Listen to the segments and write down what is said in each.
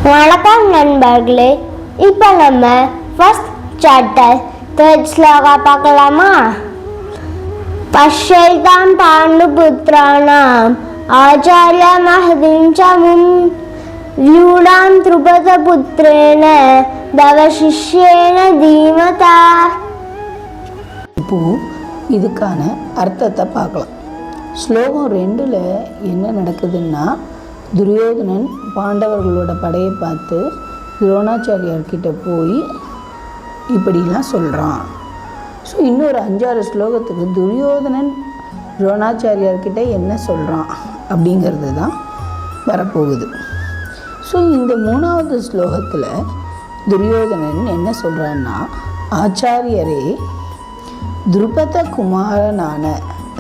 வணக்கம் நண்பர்களே, இப்போ நம்ம ஃபர்ஸ்ட் சாப்டர் தேர்ட் ஸ்லோகா பார்க்கலாமா? பஷ்யைதாம் பாண்டுபுத்ராணாம் ஆச்சார்ய மஹதிஞ்சமும் வியூடாம் த்ருபதபுத்ரேன தவ சிஷ்யேன தீமதா. இப்போ இதுக்கான அர்த்தத்தை பார்க்கலாம். ஸ்லோகம் 2ல் என்ன நடக்குதுன்னா, துரியோதனன் பாண்டவர்களோட படையை பார்த்து துரோணாச்சாரியார்கிட்ட போய் இப்படிலாம் சொல்கிறான். ஸோ இன்னொரு 5-6 ஸ்லோகத்துக்கு துரியோதனன் துரோணாச்சாரியார்கிட்ட என்ன சொல்கிறான் அப்படிங்கிறது தான் வரப்போகுது. ஸோ இந்த 3வது ஸ்லோகத்தில் துரியோதனன் என்ன சொல்கிறான்னா, ஆச்சாரியரே, துருபத குமாரனான,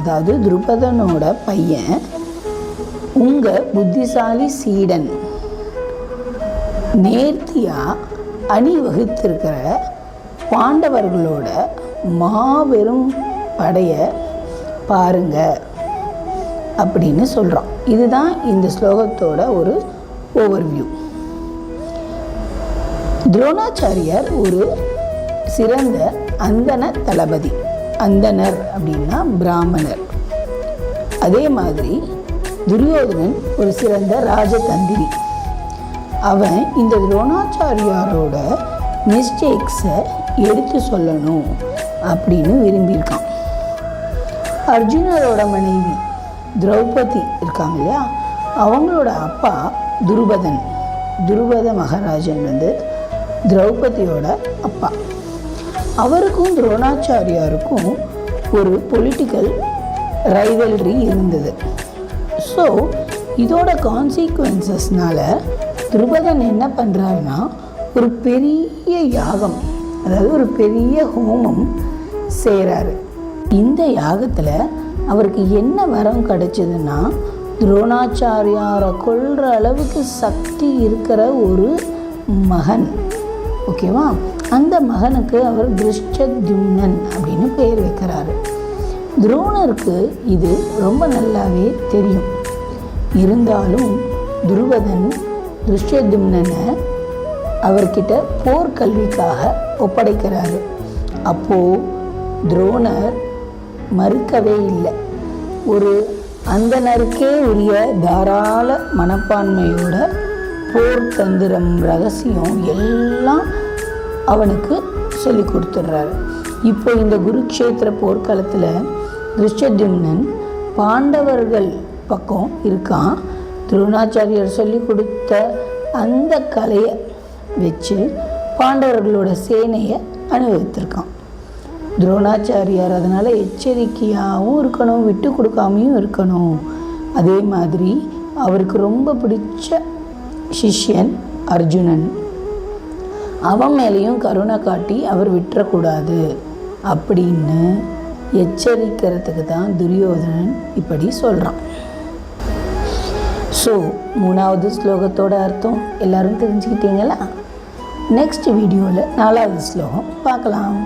அதாவது துருபதனோட பையன், உங்கள் புத்திசாலி சீடன் நேர்த்தியாக அணிவகுத்திருக்கிற பாண்டவர்களோட மாபெரும் படையை பாருங்க அப்படின்னு சொல்கிறான். இதுதான் இந்த ஸ்லோகத்தோட ஒரு ஓவர்வியூ. துரோணாச்சாரியார் ஒரு சிறந்த அந்தன தளபதி. அந்தனர் அப்படின்னா பிராமணர். அதே மாதிரி துரியோதனன் ஒரு சிறந்த ராஜதந்திரி. அவன் இந்த துரோணாச்சாரியாரோட மிஸ்டேக்ஸை எடுத்து சொல்லணும் அப்படின்னு விரும்பியிருக்கான். அர்ஜுனரோட மனைவி திரௌபதி இருக்காங்க இல்லையா, அவங்களோட அப்பா துருபதன். துருபத மகாராஜன் திரௌபதியோட அப்பா. அவருக்கும் துரோணாச்சாரியாருக்கும் ஒரு பொலிட்டிக்கல் ரைவல்ரி இருந்தது. ஸோ இதோட கான்சிக்வன்சஸ்னால துருபதன் என்ன பண்ணுறாருன்னா, ஒரு பெரிய யாகம், அதாவது ஒரு பெரிய ஹோமம் செய்கிறாரு. இந்த யாகத்தில் அவருக்கு என்ன வரம் கிடைச்சதுன்னா, துரோணாச்சாரியாரை கொல்ற அளவுக்கு சக்தி இருக்கிற ஒரு மகன். ஓகேவா? அந்த மகனுக்கு அவர் திருஷ்டத்யும்னன் அப்படின்னு பேர் வைக்கிறாரு. துரோணருக்கு இது ரொம்ப நல்லாவே தெரியும். இருந்தாலும் துருபதன் திருஷ்டத்யும்னனை அவர்கிட்ட போர்க்கல்விக்காக ஒப்படைக்கிறாரு. அப்போது துரோணர் மறுக்கவே இல்லை. ஒரு அந்தனருக்கே உரிய தாராள மனப்பான்மையோட போர் தந்திரம், ரகசியம் எல்லாம் அவனுக்கு சொல்லி கொடுத்துட்றாரு. இப்போ இந்த குருக்ஷேத்திர போர்க்களத்தில் திருஷ்டத்யும்னன் பாண்டவர்கள் பக்கம் இருக்கான். துரோணாச்சாரியார் சொல்லி கொடுத்த அந்த கலையை வச்சு பாண்டவர்களோட சேனையை அனுபவித்திருக்கான். துரோணாச்சாரியார் அதனால் எச்சரிக்கையாகவும் இருக்கணும், விட்டு கொடுக்காமையும் இருக்கணும். அதே மாதிரி அவருக்கு ரொம்ப பிடிச்ச சிஷ்யன் அர்ஜுனன், அவன் மேலேயும் கருணை காட்டி அவர் விட்டுறக்கூடாது அப்படின்னு எச்சரிக்கிறதுக்கு தான் துரியோதனன் இப்படி சொல்கிறான். ஸோ 3வது ஸ்லோகத்தோட அர்த்தம் எல்லாரும் தெரிஞ்சுக்கிட்டீங்களா? நெக்ஸ்ட் வீடியோவில் 4வது ஸ்லோகம் பார்க்கலாம்.